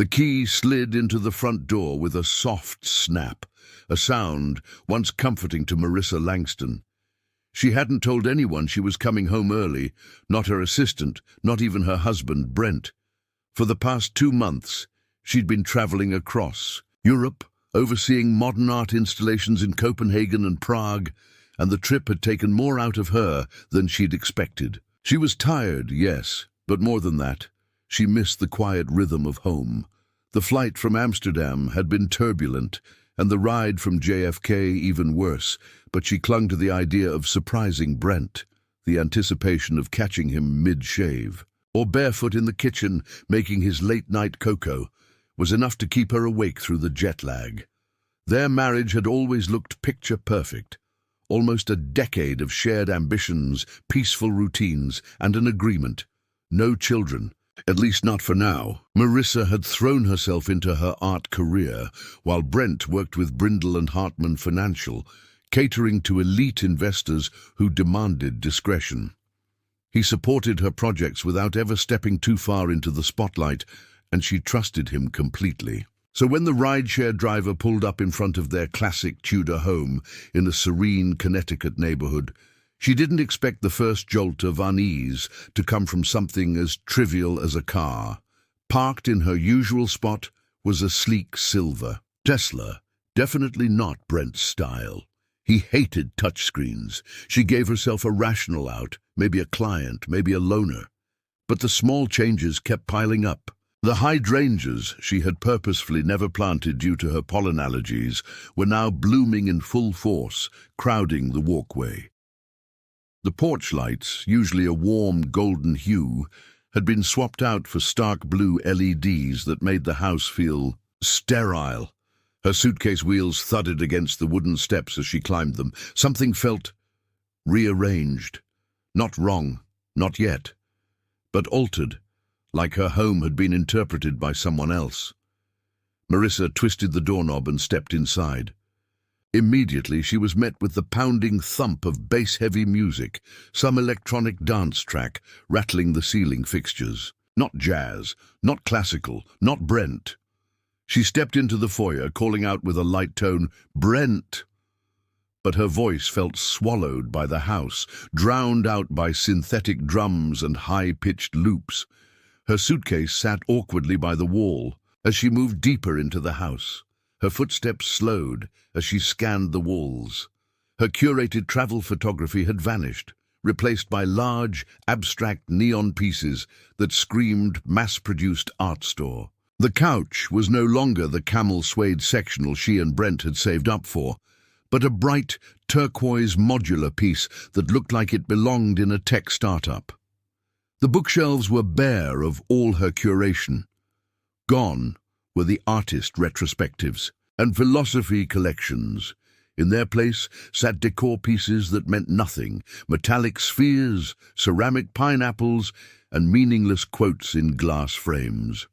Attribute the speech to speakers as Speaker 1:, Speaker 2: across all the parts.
Speaker 1: The key slid into the front door with a soft snap, a sound once comforting to Marissa Langston. She hadn't told anyone she was coming home early, not her assistant, not even her husband, Brent. For the past 2 months, she'd been traveling across Europe, overseeing modern art installations in Copenhagen and Prague, and the trip had taken more out of her than she'd expected. She was tired, yes, but more than that, she missed the quiet rhythm of home. The flight from Amsterdam had been turbulent, and the ride from JFK even worse, but she clung to the idea of surprising Brent, the anticipation of catching him mid-shave, or barefoot in the kitchen making his late-night cocoa, was enough to keep her awake through the jet lag. Their marriage had always looked picture-perfect, almost a decade of shared ambitions, peaceful routines, and an agreement. No children. At least not for now. Marissa had thrown herself into her art career, while Brent worked with Brindle and Hartman Financial, catering to elite investors who demanded discretion. He supported her projects without ever stepping too far into the spotlight, and she trusted him completely. So when the rideshare driver pulled up in front of their classic Tudor home in a serene Connecticut neighborhood, she didn't expect the first jolt of unease to come from something as trivial as a car. Parked in her usual spot was a sleek silver Tesla, definitely not Brent's style. He hated touchscreens. She gave herself a rational out, maybe a client, maybe a loaner. But the small changes kept piling up. The hydrangeas she had purposefully never planted due to her pollen allergies were now blooming in full force, crowding the walkway. The porch lights, usually a warm golden hue, had been swapped out for stark blue LEDs that made the house feel sterile. Her suitcase wheels thudded against the wooden steps as she climbed them. Something felt rearranged. Not wrong, not yet, but altered, like her home had been interpreted by someone else. Marissa twisted the doorknob and stepped inside. Immediately she was met with the pounding thump of bass-heavy music, some electronic dance track rattling the ceiling fixtures. Not jazz, not classical, not Brent. She stepped into the foyer, calling out with a light tone, "Brent!" But her voice felt swallowed by the house, drowned out by synthetic drums and high-pitched loops. Her suitcase sat awkwardly by the wall as she moved deeper into the house. Her footsteps slowed as she scanned the walls. Her curated travel photography had vanished, replaced by large, abstract neon pieces that screamed mass-produced art store. The couch was no longer the camel suede sectional she and Brent had saved up for, but a bright, turquoise modular piece that looked like it belonged in a tech startup. The bookshelves were bare of all her curation. Gone were the artist retrospectives and philosophy collections. In their place sat decor pieces that meant nothing, metallic spheres, ceramic pineapples, and meaningless quotes in glass frames.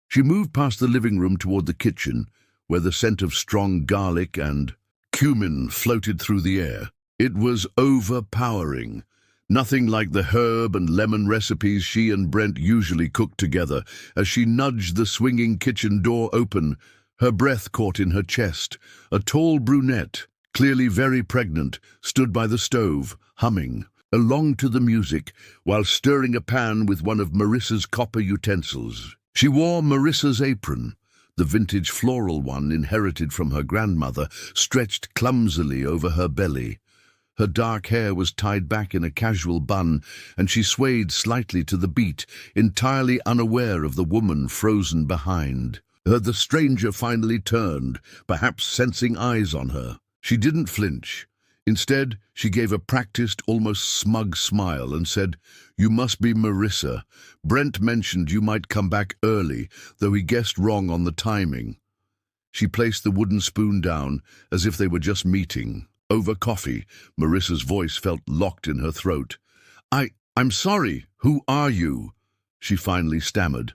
Speaker 1: She moved past the living room toward the kitchen, where the scent of strong garlic and cumin floated through the air. It was overpowering. Nothing like the herb and lemon recipes she and Brent usually cooked together. As she nudged the swinging kitchen door open, her breath caught in her chest. A tall brunette, clearly very pregnant, stood by the stove, humming along to the music while stirring a pan with one of Marissa's copper utensils. She wore Marissa's apron, the vintage floral one inherited from her grandmother, stretched clumsily over her belly. Her dark hair was tied back in a casual bun, and she swayed slightly to the beat, entirely unaware of the woman frozen behind. The stranger finally turned, perhaps sensing eyes on her. She didn't flinch. Instead, she gave a practiced, almost smug smile and said, "You must be Marissa. Brent mentioned you might come back early, though he guessed wrong on the timing." She placed the wooden spoon down, as if they were just meeting. Over coffee, Marissa's voice felt locked in her throat. I'm sorry. Who are you?" she finally stammered.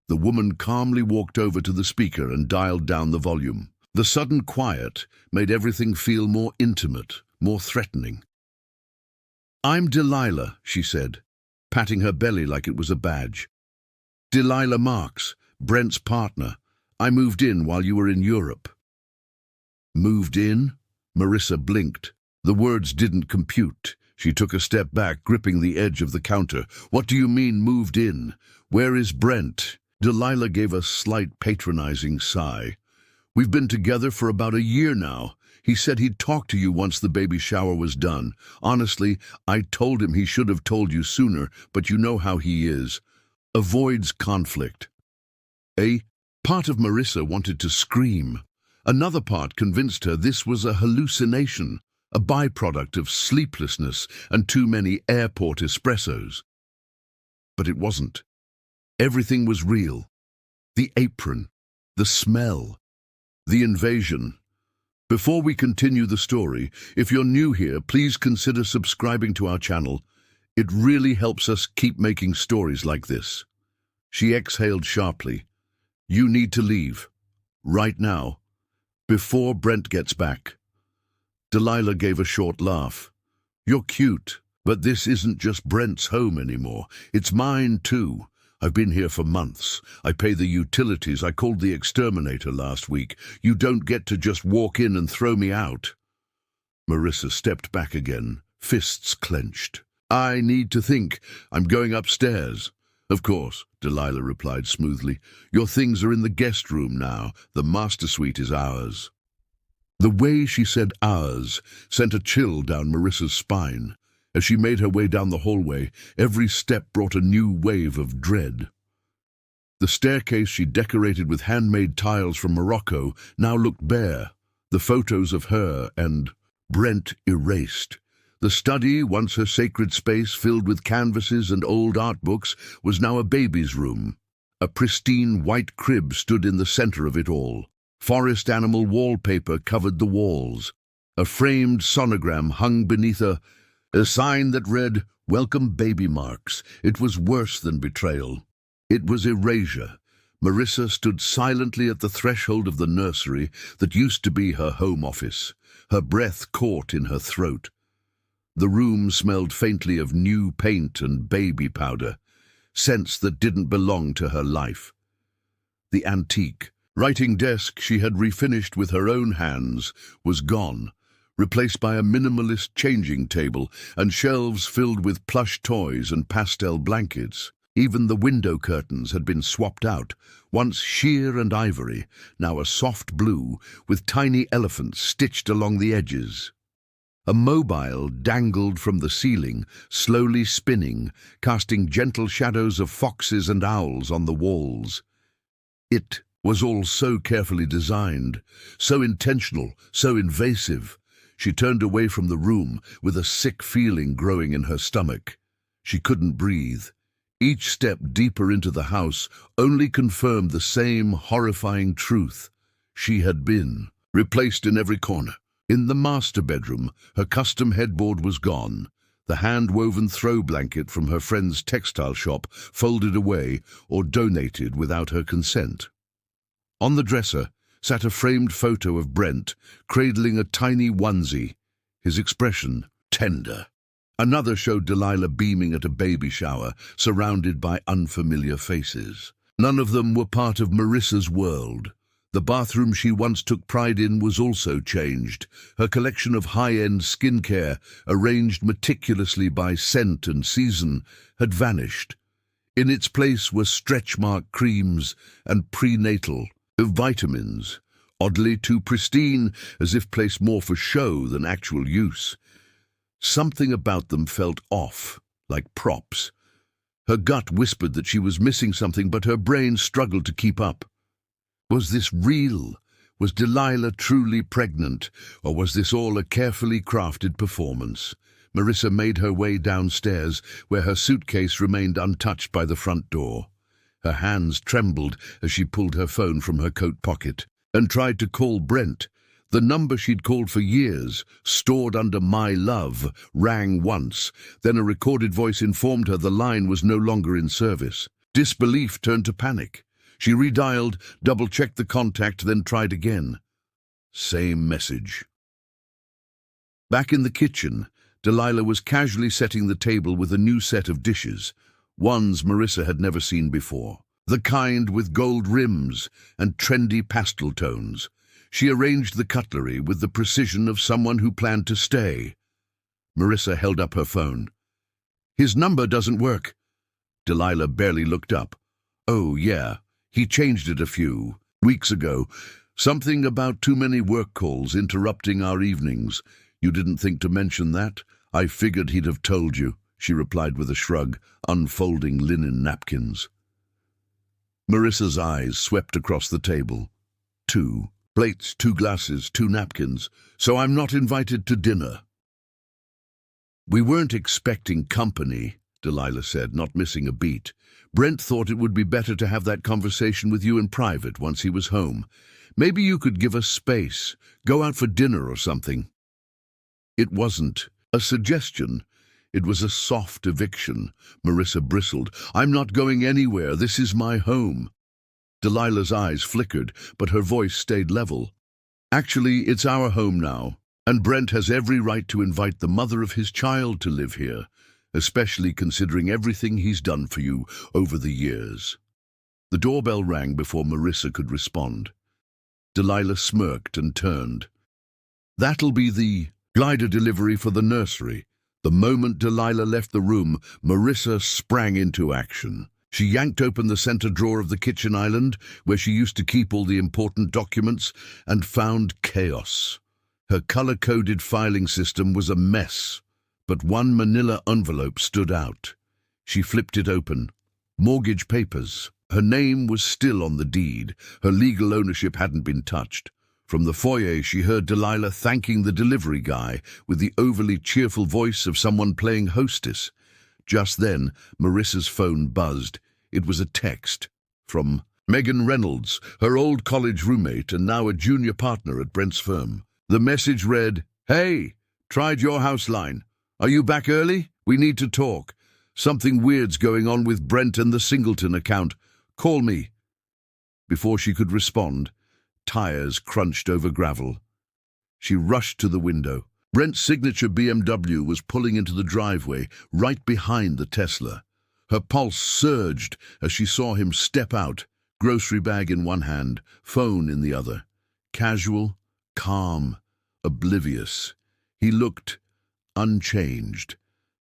Speaker 1: The woman calmly walked over to the speaker and dialed down the volume. The sudden quiet made everything feel more intimate, more threatening. "I'm Delilah," she said, patting her belly like it was a badge. Delilah Marks, Brent's partner. I moved in while you were in Europe. Moved in? Marissa blinked. The words didn't compute. She took a step back, gripping the edge of the counter. What do you mean, moved in? Where is Brent? Delilah gave a slight patronizing sigh. We've been together for about a year now. He said he'd talk to you once the baby shower was done. Honestly, I told him he should have told you sooner, but you know how he is. Avoids conflict. A part of Marissa wanted to scream. Another part convinced her this was a hallucination, a byproduct of sleeplessness and too many airport espressos. But it wasn't. Everything was real. The apron, the smell, the invasion. Before we continue the story, if you're new here, please consider subscribing to our channel. It really helps us keep making stories like this. She exhaled sharply. You need to leave. Right now. Before Brent gets back. Delilah gave a short laugh. You're cute, but this isn't just Brent's home anymore. It's mine too. I've been here for months. I pay the utilities. I called the exterminator last week. You don't get to just walk in and throw me out. Marissa stepped back again, fists clenched. I need to think. I'm going upstairs. Of course, Delilah replied smoothly. Your things are in the guest room now. The master suite is ours. The way she said ours sent a chill down Marissa's spine. As she made her way down the hallway, every step brought a new wave of dread. The staircase she decorated with handmade tiles from Morocco now looked bare, the photos of her and Brent erased. The study, once her sacred space filled with canvases and old art books, was now a baby's room. A pristine white crib stood in the center of it all. Forest animal wallpaper covered the walls. A framed sonogram hung beneath a sign that read, Welcome Baby Marks. It was worse than betrayal. It was erasure. Marissa stood silently at the threshold of the nursery that used to be her home office, her breath caught in her throat. The room smelled faintly of new paint and baby powder, scents that didn't belong to her life. The antique writing desk she had refinished with her own hands was gone, replaced by a minimalist changing table and shelves filled with plush toys and pastel blankets. Even the window curtains had been swapped out, once sheer and ivory, now a soft blue with tiny elephants stitched along the edges. A mobile dangled from the ceiling, slowly spinning, casting gentle shadows of foxes and owls on the walls. It was all so carefully designed, so intentional, so invasive. She turned away from the room with a sick feeling growing in her stomach. She couldn't breathe. Each step deeper into the house only confirmed the same horrifying truth. She had been replaced in every corner. In the master bedroom, her custom headboard was gone. The hand-woven throw blanket from her friend's textile shop folded away or donated without her consent. On the dresser sat a framed photo of Brent, cradling a tiny onesie, his expression tender. Another showed Delilah beaming at a baby shower, surrounded by unfamiliar faces. None of them were part of Marissa's world. The bathroom she once took pride in was also changed. Her collection of high-end skincare, arranged meticulously by scent and season, had vanished. In its place were stretch-mark creams and prenatal vitamins, oddly too pristine, as if placed more for show than actual use. Something about them felt off, like props. Her gut whispered that she was missing something, but her brain struggled to keep up. Was this real? Was Delilah truly pregnant, or was this all a carefully crafted performance? Marissa made her way downstairs, where her suitcase remained untouched by the front door. Her hands trembled as she pulled her phone from her coat pocket and tried to call Brent. The number she'd called for years, stored under My Love, rang once. Then a recorded voice informed her the line was no longer in service. Disbelief turned to panic. She redialed, double-checked the contact, then tried again. Same message. Back in the kitchen, Delilah was casually setting the table with a new set of dishes, ones Marissa had never seen before. the kind with gold rims and trendy pastel tones. She arranged the cutlery with the precision of someone who planned to stay. Marissa held up her phone. "His number doesn't work." Delilah barely looked up. "Oh, yeah, he changed it a few weeks ago. Something about too many work calls interrupting our evenings. You didn't think to mention that? I figured he'd have told you," she replied with a shrug, unfolding linen napkins. Marissa's eyes swept across the table. 2 plates, 2 glasses, 2 napkins. So I'm not invited to dinner. "We weren't expecting company," Delilah said, not missing a beat. "Brent thought it would be better to have that conversation with you in private once he was home. Maybe you could give us space, go out for dinner or something." It wasn't a suggestion. It was a soft eviction. Marissa bristled. "I'm not going anywhere. This is my home." Delilah's eyes flickered, but her voice stayed level. "Actually, it's our home now, and Brent has every right to invite the mother of his child to live here, especially considering everything he's done for you over the years." The doorbell rang before Marissa could respond. Delilah smirked and turned. "That'll be the glider delivery for the nursery." The moment Delilah left the room, Marissa sprang into action. She yanked open the center drawer of the kitchen island, where she used to keep all the important documents, and found chaos. Her color-coded filing system was a mess, but one manila envelope stood out. She flipped it open. Mortgage papers. Her name was still on the deed. Her legal ownership hadn't been touched. From the foyer, she heard Delilah thanking the delivery guy with the overly cheerful voice of someone playing hostess. Just then, Marissa's phone buzzed. It was a text from Megan Reynolds, her old college roommate and now a junior partner at Brent's firm. The message read, "Hey, tried your house line. Are you back early? We need to talk. Something weird's going on with Brent and the Singleton account. Call me." Before she could respond, tires crunched over gravel. She rushed to the window. Brent's signature BMW was pulling into the driveway, right behind the Tesla. Her pulse surged as she saw him step out, grocery bag in one hand, phone in the other. Casual, calm, oblivious. He looked unchanged.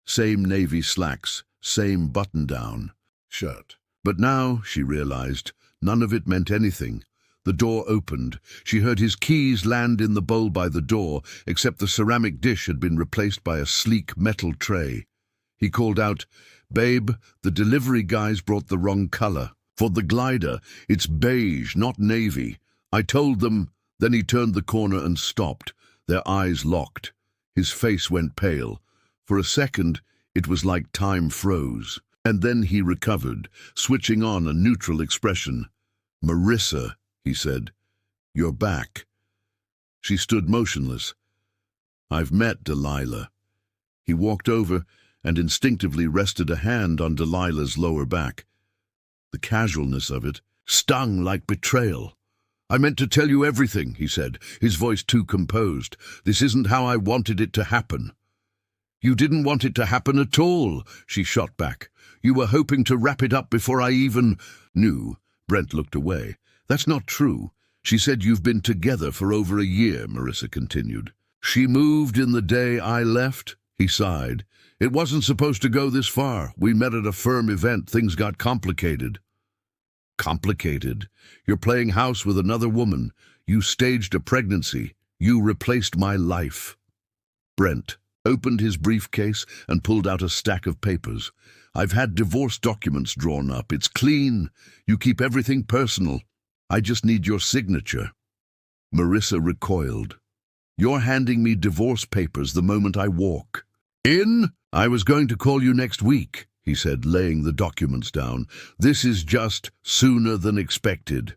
Speaker 1: Same navy slacks, same button-down shirt. But now, she realized, none of it meant anything. The door opened. She heard his keys land in the bowl by the door, except the ceramic dish had been replaced by a sleek metal tray. He called out, "Babe, the delivery guys brought the wrong color. For the glider, it's beige, not navy. I told them." Then he turned the corner and stopped. Their eyes locked. His face went pale. For a second, it was like time froze. And then he recovered, switching on a neutral expression. "Marissa," he said, "you're back." She stood motionless. "I've met Delilah." He walked over and instinctively rested a hand on Delilah's lower back. The casualness of it stung like betrayal. "I meant to tell you everything," he said, his voice too composed. "This isn't how I wanted it to happen." "You didn't want it to happen at all," she shot back. "You were hoping to wrap it up before I even knew." Brent looked away. "That's not true. She said you've been together for over a year," Marissa continued. "She moved in the day I left," he sighed. "It wasn't supposed to go this far. We met at a firm event. Things got complicated." "Complicated? You're playing house with another woman. You staged a pregnancy. You replaced my life." Brent opened his briefcase and pulled out a stack of papers. "I've had divorce documents drawn up. It's clean. You keep everything personal. I just need your signature." Marissa recoiled. "You're handing me divorce papers the moment I walk in?" "I was going to call you next week," he said, laying the documents down. "This is just sooner than expected."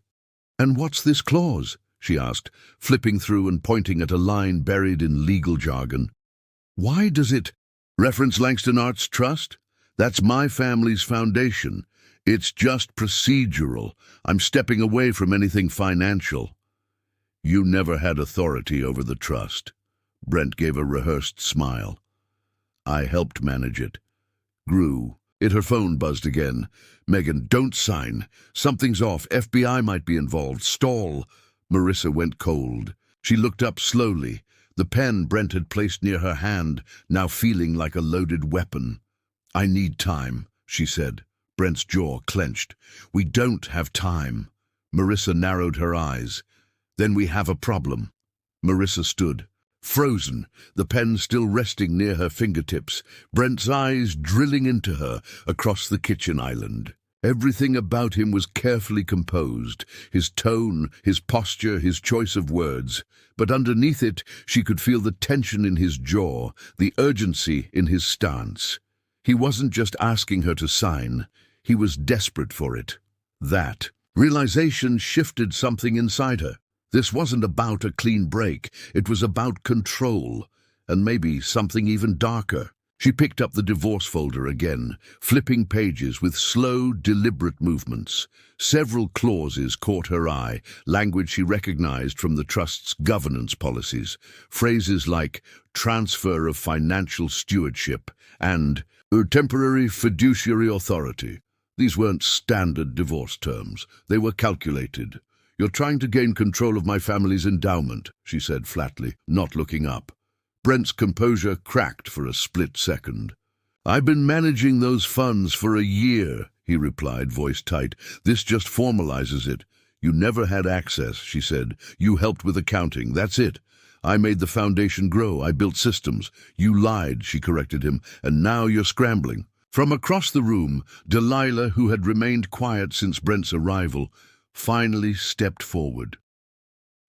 Speaker 1: "And what's this clause?" she asked, flipping through and pointing at a line buried in legal jargon. "Why does it reference Langston Arts Trust? That's my family's foundation. It's just procedural. I'm stepping away from anything financial." "You never had authority over the trust." Brent gave a rehearsed smile. "I helped manage it. Grew Her phone buzzed again. "Megan, don't sign. Something's off. FBI might be involved. Stall." Marissa went cold. She looked up slowly. The pen Brent had placed near her hand, now feeling like a loaded weapon. "I need time," she said. Brent's jaw clenched. "We don't have time." Marissa narrowed her eyes. "Then we have a problem." Marissa stood, frozen, the pen still resting near her fingertips, Brent's eyes drilling into her across the kitchen island. Everything about him was carefully composed, his tone, his posture, his choice of words. But underneath it, she could feel the tension in his jaw, the urgency in his stance. He wasn't just asking her to sign, he was desperate for it. That realization shifted something inside her. This wasn't about a clean break, it was about control, and maybe something even darker. She picked up the divorce folder again, flipping pages with slow, deliberate movements. Several clauses caught her eye, language she recognized from the trust's governance policies. Phrases like transfer of financial stewardship and temporary fiduciary authority. These weren't standard divorce terms. They were calculated. "You're trying to gain control of my family's endowment," she said flatly, not looking up. Brent's composure cracked for a split second. "I've been managing those funds for a year," he replied, voice tight. "This just formalizes it." "You never had access," she said. "You helped with accounting, that's it. I made the foundation grow, I built systems. You lied," she corrected him, "and now you're scrambling." From across the room, Delilah, who had remained quiet since Brent's arrival, finally stepped forward.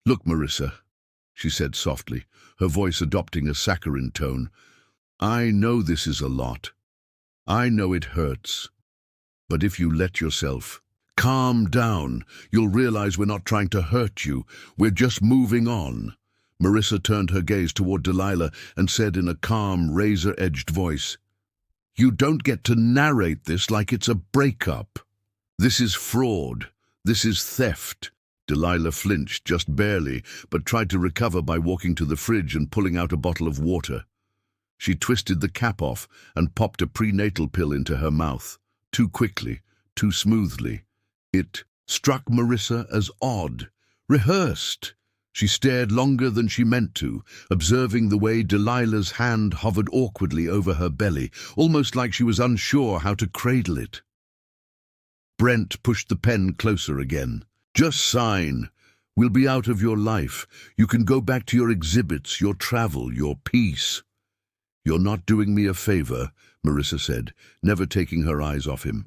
Speaker 1: "Look, Marissa," she said softly, her voice adopting a saccharine tone. "I know this is a lot. I know it hurts. But if you let yourself calm down, you'll realize we're not trying to hurt you. We're just moving on." Marissa turned her gaze toward Delilah and said in a calm, razor-edged voice, "You don't get to narrate this like it's a breakup. This is fraud. This is theft." Delilah flinched, just barely, but tried to recover by walking to the fridge and pulling out a bottle of water. She twisted the cap off and popped a prenatal pill into her mouth, too quickly, too smoothly. It struck Marissa as odd, rehearsed. She stared longer than she meant to, observing the way Delilah's hand hovered awkwardly over her belly, almost like she was unsure how to cradle it. Brent pushed the pen closer again. "Just sign. We'll be out of your life. You can go back to your exhibits, your travel, your peace." "You're not doing me a favor," Marissa said, never taking her eyes off him.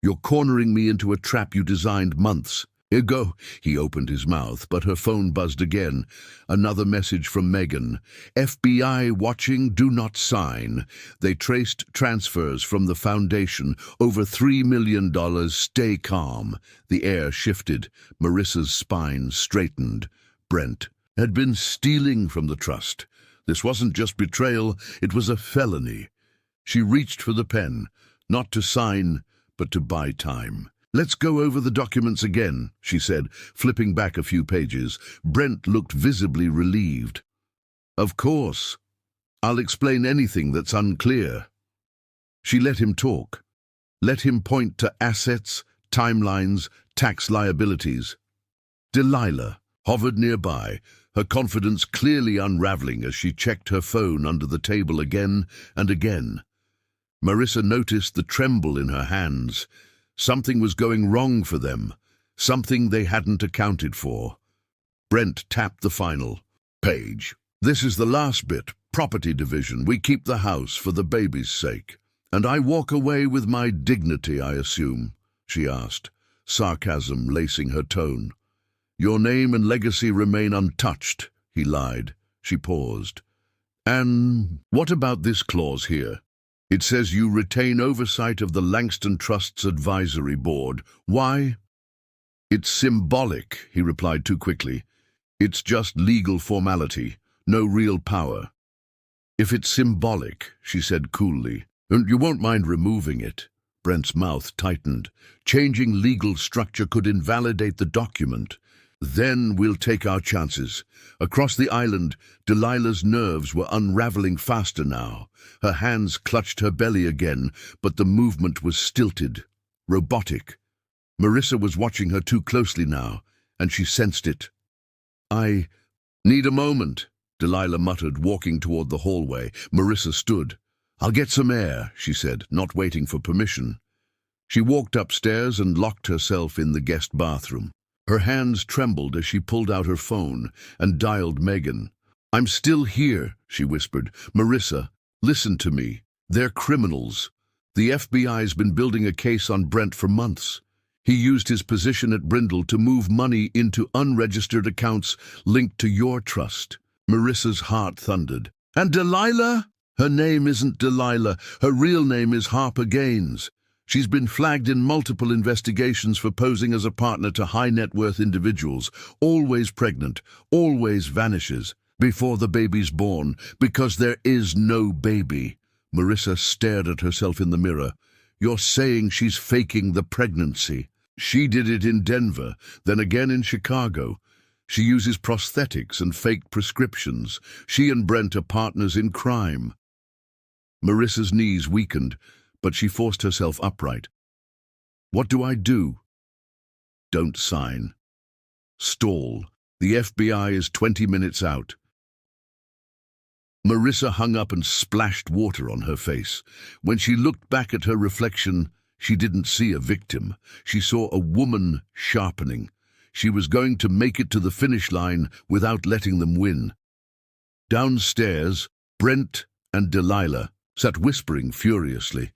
Speaker 1: "You're cornering me into a trap you designed months." "Here go." He opened his mouth, but her phone buzzed again. Another message from Megan. "FBI watching, do not sign. They traced transfers from the foundation. Over $3 million. Stay calm." The air shifted. Marissa's spine straightened. Brent had been stealing from the trust. This wasn't just betrayal, it was a felony. She reached for the pen, not to sign, but to buy time. "Let's go over the documents again," she said, flipping back a few pages. Brent looked visibly relieved. "Of course. I'll explain anything that's unclear." She let him talk. Let him point to assets, timelines, tax liabilities. Delilah hovered nearby, her confidence clearly unraveling as she checked her phone under the table again and again. Marissa noticed the tremble in her hands. Something was going wrong for them, something they hadn't accounted for. Brent tapped the final page. "This is the last bit, property division. We keep the house for the baby's sake. And I walk away with my dignity, I assume?" she asked, sarcasm lacing her tone. "Your name and legacy remain untouched," he lied. She paused. "And what about this clause here? It says you retain oversight of the Langston Trust's advisory board. Why?" "It's symbolic," he replied too quickly. "It's just legal formality, no real power." "If it's symbolic," she said coolly, "and you won't mind removing it." Brent's mouth tightened. Changing legal structure could invalidate the document. Then we'll take our chances. Across the island, Delilah's nerves were unraveling faster now. Her hands clutched her belly again, but the movement was stilted, robotic. Marissa was watching her too closely now, and she sensed it. "I need a moment," Delilah muttered, walking toward the hallway. Marissa stood. "I'll get some air," she said, not waiting for permission. She walked upstairs and locked herself in the guest bathroom. Her hands trembled as she pulled out her phone and dialed Megan. "I'm still here," she whispered. "Marissa, listen to me. They're criminals. The FBI's been building a case on Brent for months. He used his position at Brindle to move money into unregistered accounts linked to your trust." Marissa's heart thundered. "And Delilah? Her name isn't Delilah. Her real name is Harper Gaines. She's been flagged in multiple investigations for posing as a partner to high-net-worth individuals, always pregnant, always vanishes before the baby's born, because there is no baby." Marissa stared at herself in the mirror. "You're saying she's faking the pregnancy? She did it in Denver, then again in Chicago. She uses prosthetics and fake prescriptions. She and Brent are partners in crime." Marissa's knees weakened, but she forced herself upright. "What do I do?" "Don't sign. Stall. The FBI is 20 minutes out." Marissa hung up and splashed water on her face. When she looked back at her reflection, she didn't see a victim. She saw a woman sharpening. She was going to make it to the finish line without letting them win. Downstairs, Brent and Delilah sat whispering furiously.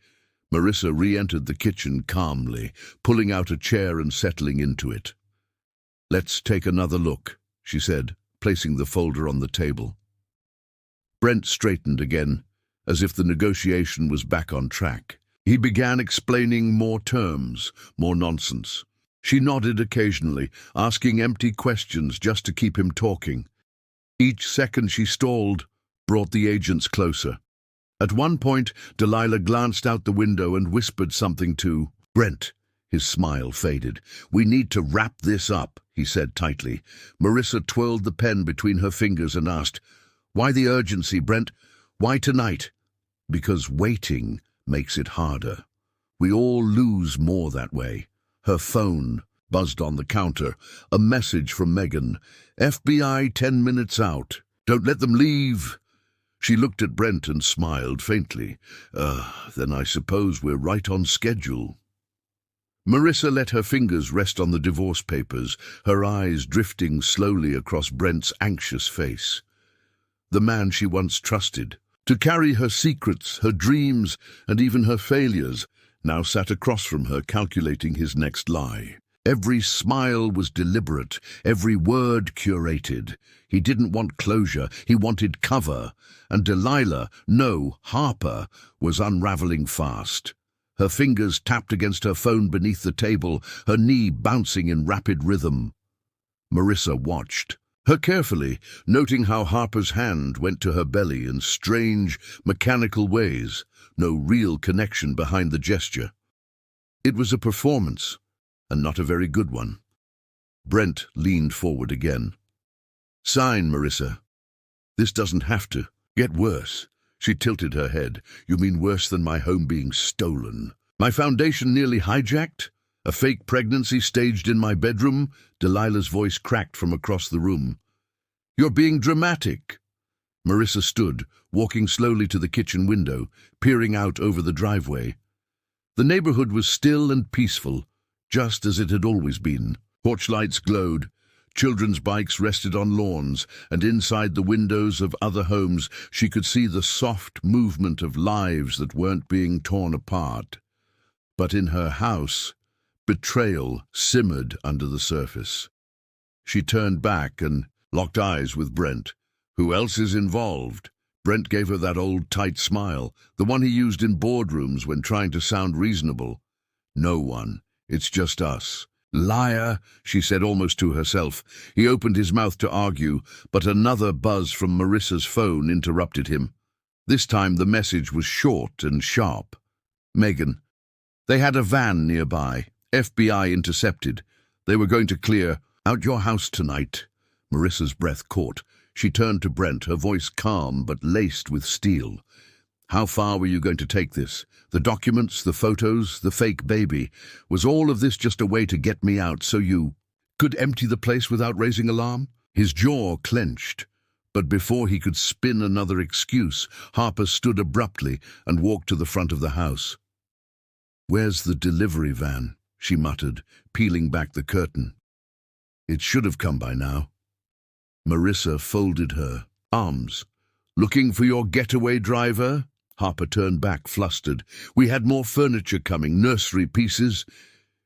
Speaker 1: Marissa re-entered the kitchen calmly, pulling out a chair and settling into it. "Let's take another look," she said, placing the folder on the table. Brent straightened again, as if the negotiation was back on track. He began explaining more terms, more nonsense. She nodded occasionally, asking empty questions just to keep him talking. Each second she stalled brought the agents closer. At one point, Delilah glanced out the window and whispered something to Brent. His smile faded. "We need to wrap this up," he said tightly. Marissa twirled the pen between her fingers and asked, "Why the urgency, Brent? Why tonight?" "Because waiting makes it harder. We all lose more that way." Her phone buzzed on the counter. A message from Megan. "FBI 10 minutes out. Don't let them leave." She looked at Brent and smiled faintly. Then I suppose we're right on schedule." Marissa let her fingers rest on the divorce papers, her eyes drifting slowly across Brent's anxious face. The man she once trusted, to carry her secrets, her dreams, and even her failures, now sat across from her, calculating his next lie. Every smile was deliberate, every word curated. He didn't want closure, he wanted cover. And Delilah, no, Harper, was unraveling fast. Her fingers tapped against her phone beneath the table, her knee bouncing in rapid rhythm. Marissa watched her carefully, noting how Harper's hand went to her belly in strange, mechanical ways, no real connection behind the gesture. It was a performance, and not a very good one. Brent leaned forward again. "Sign, Marissa. This doesn't have to get worse." She tilted her head. "You mean worse than my home being stolen? My foundation nearly hijacked? A fake pregnancy staged in my bedroom?" Delilah's voice cracked from across the room. "You're being dramatic." Marissa stood, walking slowly to the kitchen window, peering out over the driveway. The neighborhood was still and peaceful, just as it had always been. Porch lights glowed, children's bikes rested on lawns, and inside the windows of other homes she could see the soft movement of lives that weren't being torn apart. But in her house, betrayal simmered under the surface. She turned back and locked eyes with Brent. "Who else is involved?" Brent gave her that old tight smile, the one he used in boardrooms when trying to sound reasonable. "No one. It's just us." "Liar," she said almost to herself. He opened his mouth to argue, but another buzz from Marissa's phone interrupted him. This time the message was short and sharp. "Megan." They had a van nearby, FBI intercepted. They were going to clear Out your house tonight. Marissa's breath caught. She turned to Brent, her voice calm but laced with steel. How far were you going to take this? The documents, the photos, the fake baby. Was all of this just a way to get me out so you could empty the place without raising alarm? His jaw clenched. But before he could spin another excuse, Harper stood abruptly and walked to the front of the house. "Where's the delivery van?" she muttered, peeling back the curtain. "It should have come by now." Marissa folded her arms. "Looking for your getaway driver?" Harper turned back, flustered. "We had more furniture coming, nursery pieces."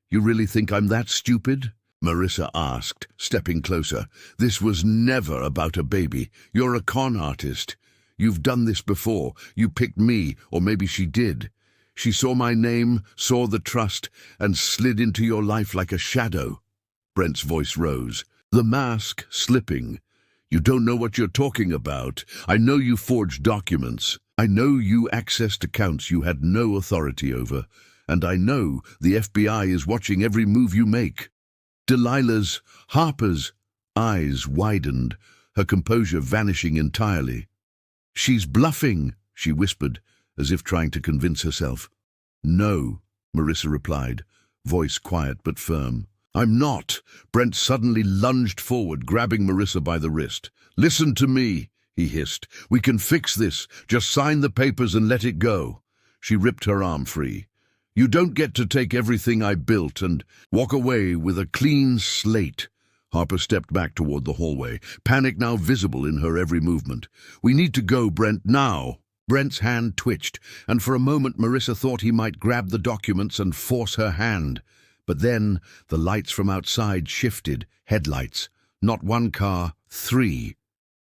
Speaker 1: "You really think I'm that stupid?" Marissa asked, stepping closer. "This was never about a baby. You're a con artist. You've done this before. You picked me, or maybe she did. She saw my name, saw the trust, and slid into your life like a shadow." Brent's voice rose, the mask slipping. "You don't know what you're talking about. I know you forged documents. I know you accessed accounts you had no authority over. And I know the FBI is watching every move you make." Delilah's, Harper's, eyes widened, her composure vanishing entirely. "She's bluffing," she whispered, as if trying to convince herself. "No," Marissa replied, voice quiet but firm. "I'm not." Brent suddenly lunged forward, grabbing Marissa by the wrist. "Listen to me," he hissed. "We can fix this. Just sign the papers and let it go." She ripped her arm free. "You don't get to take everything I built and walk away with a clean slate." Harper stepped back toward the hallway, panic now visible in her every movement. "We need to go, Brent, now." Brent's hand twitched, and for a moment Marissa thought he might grab the documents and force her hand. But then the lights from outside shifted, headlights. Not one car, three.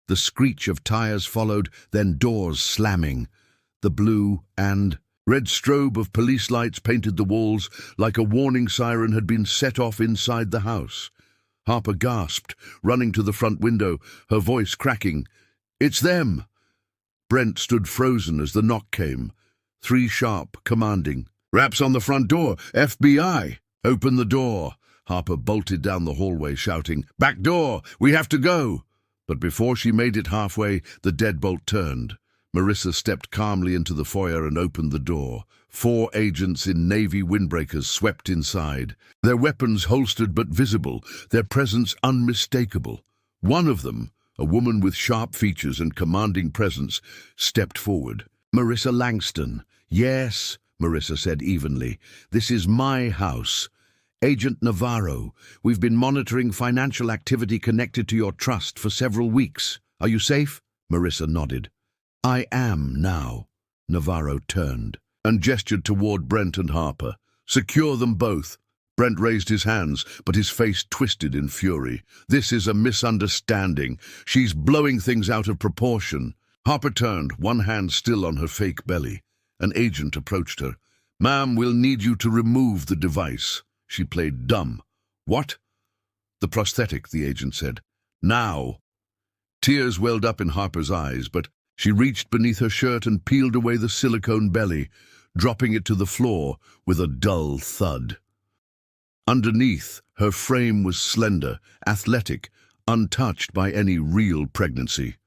Speaker 1: The screech of tires followed, then doors slamming. The blue and red strobe of police lights painted the walls like a warning siren had been set off inside the house. Harper gasped, running to the front window, her voice cracking. "It's them!" Brent stood frozen as the knock came. 3 sharp, commanding. "Raps on the front door! FBI!" "Open the door!" Harper bolted down the hallway, shouting, "Back door! We have to go!" But before she made it halfway, the deadbolt turned. Marissa stepped calmly into the foyer and opened the door. 4 agents in navy windbreakers swept inside, their weapons holstered but visible, their presence unmistakable. One of them, a woman with sharp features and commanding presence, stepped forward. "Marissa Langston." "Yes," Marissa said evenly. "This is my house. Agent Navarro, we've been monitoring financial activity connected to your trust for several weeks. Are you safe?" Marissa nodded. "I am now." Navarro turned and gestured toward Brent and Harper. "Secure them both." Brent raised his hands, but his face twisted in fury. "This is a misunderstanding. She's blowing things out of proportion." Harper turned, one hand still on her fake belly. An agent approached her. "Ma'am, we'll need you to remove the device." She played dumb. "What?" "The prosthetic," the agent said. "Now." Tears welled up in Harper's eyes, but she reached beneath her shirt and peeled away the silicone belly, dropping it to the floor with a dull thud. Underneath, her frame was slender, athletic, untouched by any real pregnancy.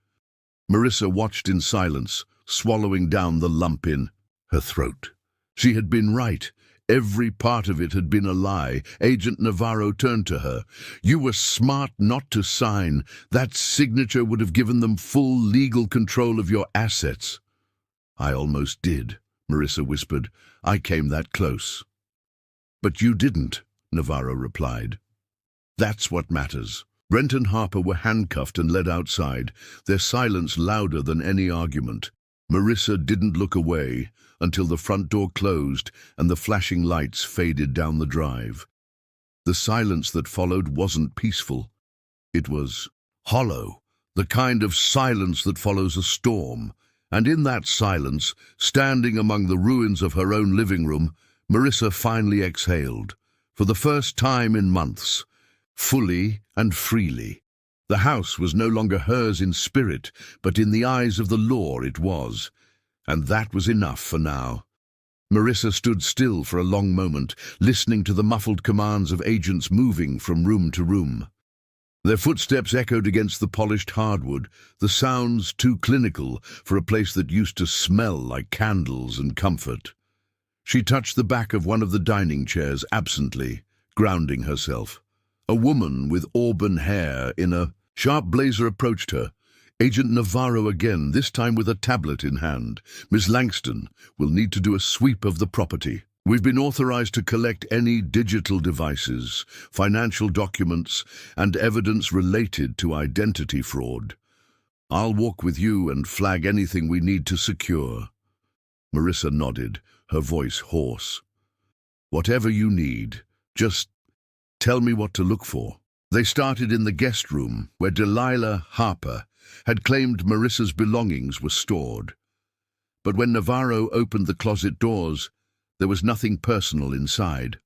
Speaker 1: Marissa watched in silence, swallowing down the lump in her throat. She had been right. Every part of it had been a lie. Agent Navarro turned to her. "You were smart not to sign. That signature would have given them full legal control of your assets." "I almost did," Marissa whispered. "I came that close." "But you didn't," Navarro replied. "That's what matters." Brent and Harper were handcuffed and led outside, their silence louder than any argument. Marissa didn't look away until the front door closed and the flashing lights faded down the drive. The silence that followed wasn't peaceful. It was hollow, the kind of silence that follows a storm. And in that silence, standing among the ruins of her own living room, Marissa finally exhaled, for the first time in months, fully and freely. The house was no longer hers in spirit, but in the eyes of the law it was. And that was enough for now. Marissa stood still for a long moment, listening to the muffled commands of agents moving from room to room. Their footsteps echoed against the polished hardwood, the sounds too clinical for a place that used to smell like candles and comfort. She touched the back of one of the dining chairs absently, grounding herself. A woman with auburn hair in a sharp blazer approached her. Agent Navarro again, this time with a tablet in hand. Miss Langston will need to do a sweep of the property. We've been authorized to collect any digital devices, financial documents, and evidence related to identity fraud. I'll walk with you and flag anything we need to secure. Marissa nodded, her voice hoarse. Whatever you need, just tell me what to look for. They started in the guest room, where Delilah Harper had claimed Marissa's belongings were stored. But when Navarro opened the closet doors, there was nothing personal inside.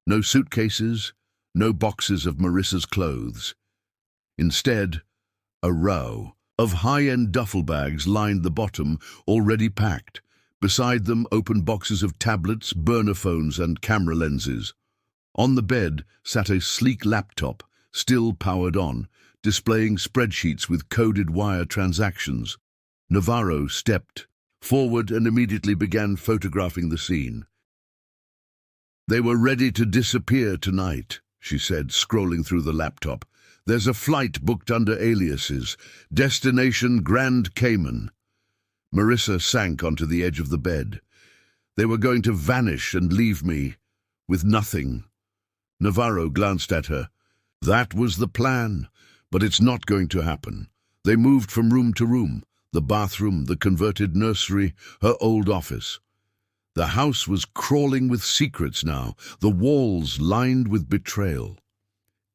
Speaker 1: No suitcases, no boxes of Marissa's clothes. Instead, a row of high-end duffel bags lined the bottom, already packed. Beside them, open boxes of tablets, burner phones, and camera lenses. On the bed sat a sleek laptop, still powered on, displaying spreadsheets with coded wire transactions. Navarro stepped forward and immediately began photographing the scene. They were ready to disappear tonight, she said, scrolling through the laptop. There's a flight booked under aliases. Destination Grand Cayman. Marissa sank onto the edge of the bed. They were going to vanish and leave me with nothing. Navarro glanced at her. That was the plan, but it's not going to happen. They moved from room to room, the bathroom, the converted nursery, her old office. The house was crawling with secrets now, the walls lined with betrayal.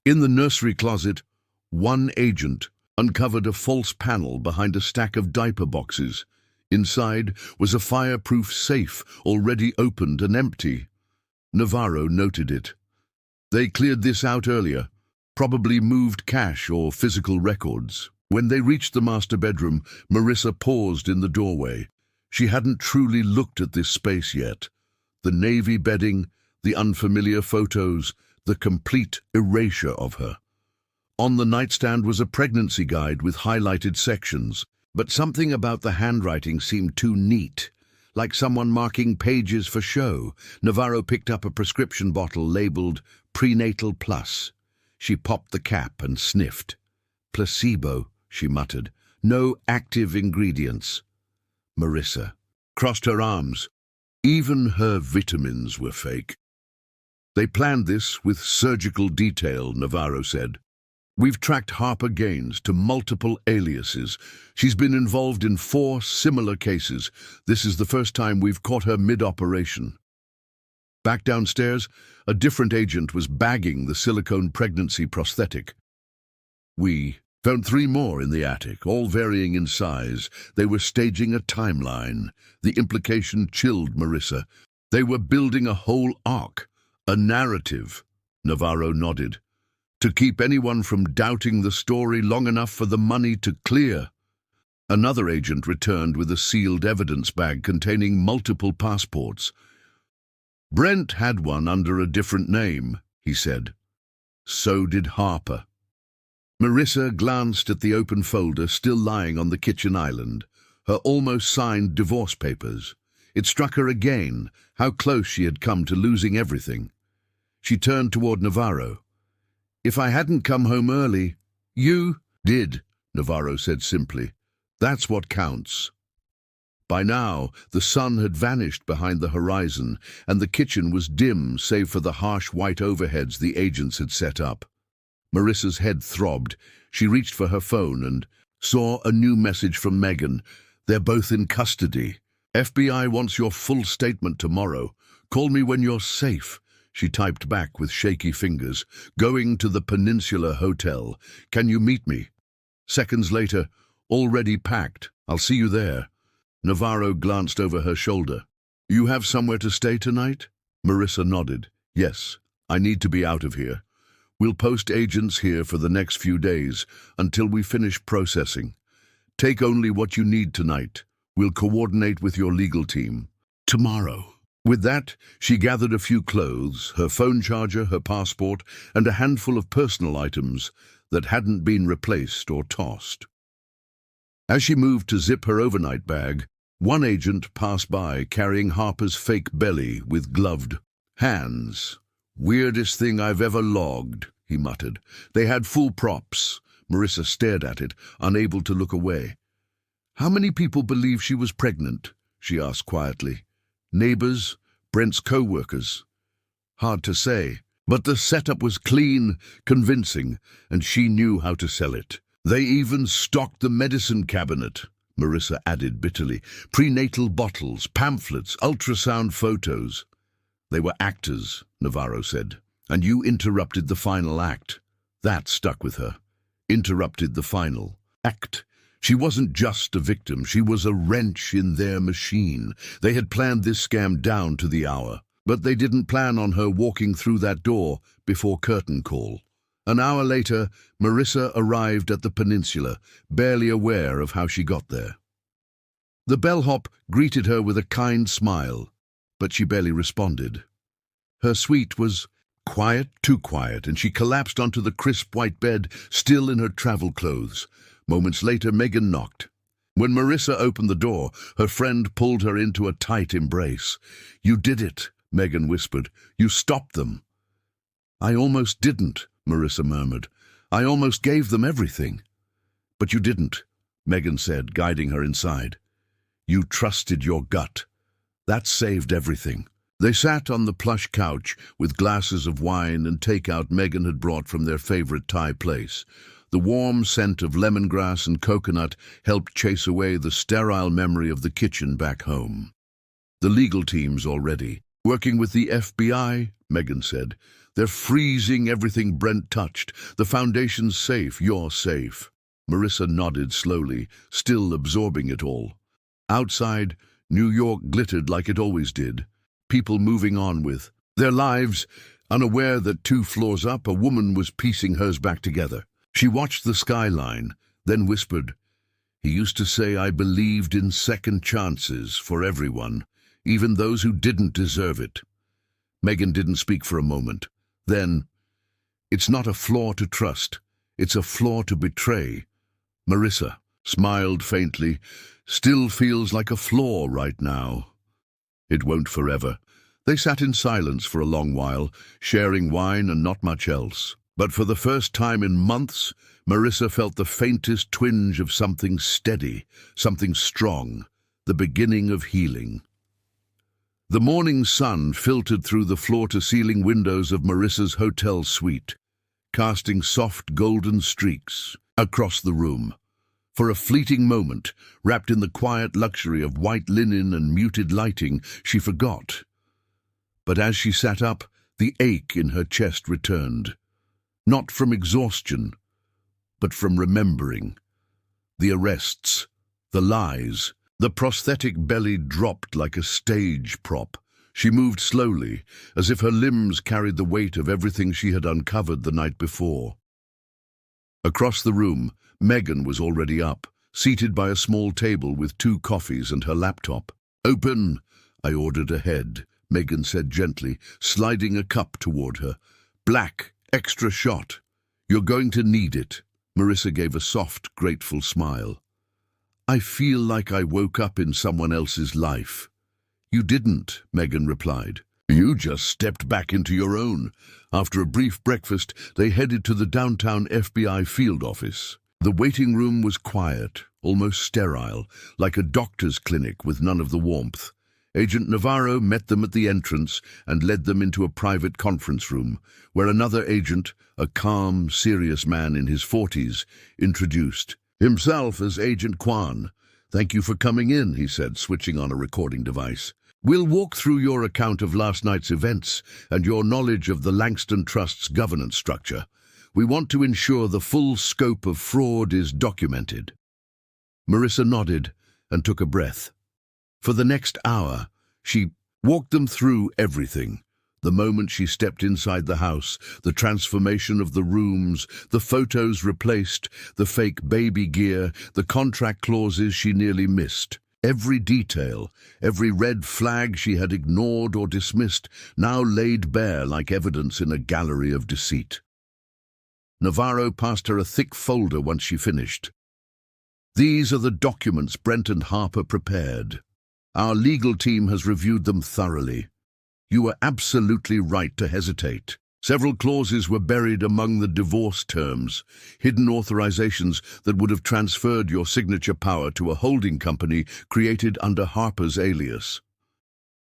Speaker 1: In the nursery closet, one agent uncovered a false panel behind a stack of diaper boxes. Inside was a fireproof safe, already opened and empty. Navarro noted it. They cleared this out earlier, probably moved cash or physical records. When they reached the master bedroom, Marissa paused in the doorway. She hadn't truly looked at this space yet. The navy bedding, the unfamiliar photos, the complete erasure of her. On the nightstand was a pregnancy guide with highlighted sections, but something about the handwriting seemed too neat, like someone marking pages for show. Navarro picked up a prescription bottle labeled Prenatal Plus. She popped the cap and sniffed. Placebo, she muttered. No active ingredients. Marissa crossed her arms. Even her vitamins were fake. They planned this with surgical detail, Navarro said. We've tracked Harper Gaines to multiple aliases. She's been involved in 4 similar cases. This is the first time we've caught her mid-operation. Back downstairs, a different agent was bagging the silicone pregnancy prosthetic. We found 3 more in the attic, all varying in size. They were staging a timeline. The implication chilled Marissa. They were building a whole arc, a narrative. Navarro nodded. To keep anyone from doubting the story long enough for the money to clear. Another agent returned with a sealed evidence bag containing multiple passports. Brent had one under a different name, he said. So did Harper. Marissa glanced at the open folder still lying on the kitchen island, her almost signed divorce papers. It struck her again how close she had come to losing everything. She turned toward Navarro. If I hadn't come home early, you did, Navarro said simply. That's what counts. By now, the sun had vanished behind the horizon, and the kitchen was dim save for the harsh white overheads the agents had set up. Marissa's head throbbed. She reached for her phone and saw a new message from Megan. They're both in custody. FBI wants your full statement tomorrow. Call me when you're safe. She typed back with shaky fingers. Going to the Peninsula Hotel. Can you meet me? Seconds later, already packed. I'll see you there. Navarro glanced over her shoulder. You have somewhere to stay tonight? Marissa nodded. Yes, I need to be out of here. We'll post agents here for the next few days until we finish processing. Take only what you need tonight. We'll coordinate with your legal team tomorrow. With that, she gathered a few clothes, her phone charger, her passport, and a handful of personal items. that hadn't been replaced or tossed. As she moved to zip her overnight bag, one agent passed by carrying Harper's fake belly with gloved hands. "Weirdest thing I've ever logged," he muttered. They had full props. Marissa stared at it, unable to look away. "How many people believe she was pregnant?" she asked quietly. "Neighbors? Brent's co-workers?" Hard to say, but the setup was clean, convincing, and she knew how to sell it. "They even stocked the medicine cabinet," Marissa added bitterly. "Prenatal bottles, pamphlets, ultrasound photos." "They were actors," Navarro said. "And you interrupted the final act." That stuck with her. Interrupted the final act. She wasn't just a victim, she was a wrench in their machine. They had planned this scam down to the hour, but they didn't plan on her walking through that door before curtain call. An hour later, Marissa arrived at the peninsula, barely aware of how she got there. The bellhop greeted her with a kind smile, but she barely responded. Her suite was quiet, too quiet, and she collapsed onto the crisp white bed, still in her travel clothes. Moments later, Megan knocked. When Marissa opened the door, her friend pulled her into a tight embrace. "You did it," Megan whispered. "You stopped them." "I almost didn't," Marissa murmured. "I almost gave them everything." "But you didn't," Megan said, guiding her inside. "You trusted your gut. That saved everything." They sat on the plush couch with glasses of wine and takeout Megan had brought from their favorite Thai place. The warm scent of lemongrass and coconut helped chase away the sterile memory of the kitchen back home. "The legal team's already working with the FBI," Megan said. "They're freezing everything Brent touched. The foundation's safe, you're safe." Marissa nodded slowly, still absorbing it all. Outside, New York glittered like it always did. People moving on with their lives, unaware that 2 floors up, a woman was piecing hers back together. She watched the skyline, then whispered, "He used to say I believed in second chances for everyone, even those who didn't deserve it." Megan didn't speak for a moment. Then, "It's not a flaw to trust, it's a flaw to betray." Marissa smiled faintly. "Still feels like a flaw right now." "It won't forever." They sat in silence for a long while, sharing wine and not much else. But for the first time in months, Marissa felt the faintest twinge of something steady, something strong, the beginning of healing. The morning sun filtered through the floor-to-ceiling windows of Marissa's hotel suite, casting soft golden streaks across the room. For a fleeting moment, wrapped in the quiet luxury of white linen and muted lighting, she forgot. But as she sat up, the ache in her chest returned. Not from exhaustion, but from remembering. The arrests, the lies, the prosthetic belly dropped like a stage prop. She moved slowly, as if her limbs carried the weight of everything she had uncovered the night before. Across the room, Megan was already up, seated by a small table with 2 coffees and her laptop. "Open," I ordered ahead, Megan said gently, sliding a cup toward her. "Black, extra shot. You're going to need it." Marissa gave a soft, grateful smile. "I feel like I woke up in someone else's life." "You didn't," Megan replied. "You just stepped back into your own." After a brief breakfast, they headed to the downtown FBI field office. The waiting room was quiet, almost sterile, like a doctor's clinic with none of the warmth. Agent Navarro met them at the entrance and led them into a private conference room, where another agent, a calm, serious man in his 40s, introduced himself as Agent Kwan. "Thank you for coming in," he said, switching on a recording device. "We'll walk through your account of last night's events and your knowledge of the Langston Trust's governance structure. We want to ensure the full scope of fraud is documented." Marissa nodded and took a breath. For the next hour, she walked them through everything. The moment she stepped inside the house, the transformation of the rooms, the photos replaced, the fake baby gear, the contract clauses she nearly missed. Every detail, every red flag she had ignored or dismissed, now laid bare like evidence in a gallery of deceit. Navarro passed her a thick folder once she finished. "These are the documents Brent and Harper prepared. Our legal team has reviewed them thoroughly. You were absolutely right to hesitate. Several clauses were buried among the divorce terms, hidden authorizations that would have transferred your signature power to a holding company created under Harper's alias."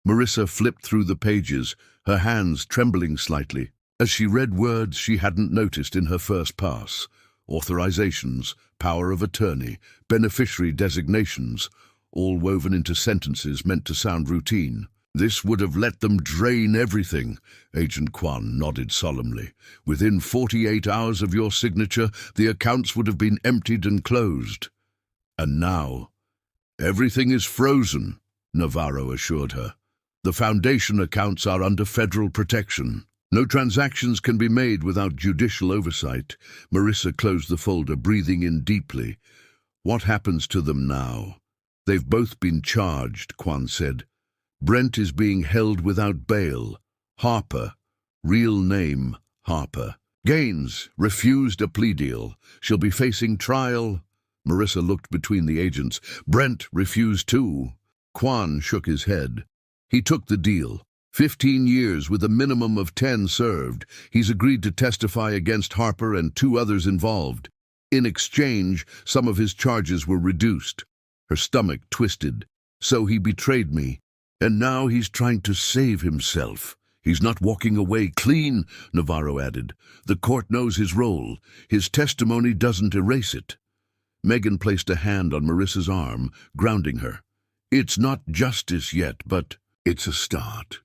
Speaker 1: Marissa flipped through the pages, her hands trembling slightly, as she read words she hadn't noticed in her first pass. Authorizations, power of attorney, beneficiary designations, all woven into sentences meant to sound routine. "This would have let them drain everything," Agent Kwan nodded solemnly. "Within 48 hours of your signature, the accounts would have been emptied and closed. And now, everything is frozen," Navarro assured her. "The Foundation accounts are under federal protection. No transactions can be made without judicial oversight." Marissa closed the folder, breathing in deeply. "What happens to them now?" "They've both been charged," Kwan said. "Brent is being held without bail. Harper, real name Harper. Gaines refused a plea deal. She'll be facing trial." Marissa looked between the agents. "Brent refused too." Kwan shook his head. "He took the deal. 15 years with a minimum of 10 served. He's agreed to testify against Harper and 2 others involved. In exchange, some of his charges were reduced." Her stomach twisted. "So he betrayed me. And now he's trying to save himself. He's not walking away clean," Navarro added. "The court knows his role. His testimony doesn't erase it." Megan placed a hand on Marissa's arm, grounding her. "It's not justice yet, but it's a start."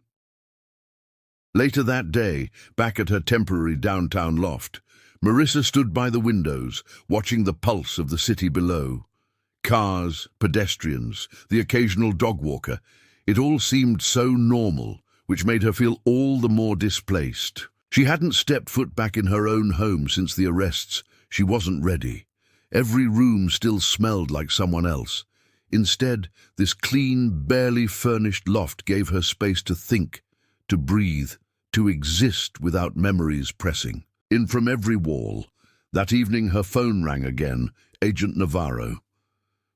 Speaker 1: Later that day, back at her temporary downtown loft, Marissa stood by the windows, watching the pulse of the city below. Cars, pedestrians, the occasional dog walker. It all seemed so normal, which made her feel all the more displaced. She hadn't stepped foot back in her own home since the arrests. She wasn't ready. Every room still smelled like someone else. Instead, this clean, barely furnished loft gave her space to think, to breathe, to exist without memories pressing. In from every wall. That evening her phone rang again, Agent Navarro.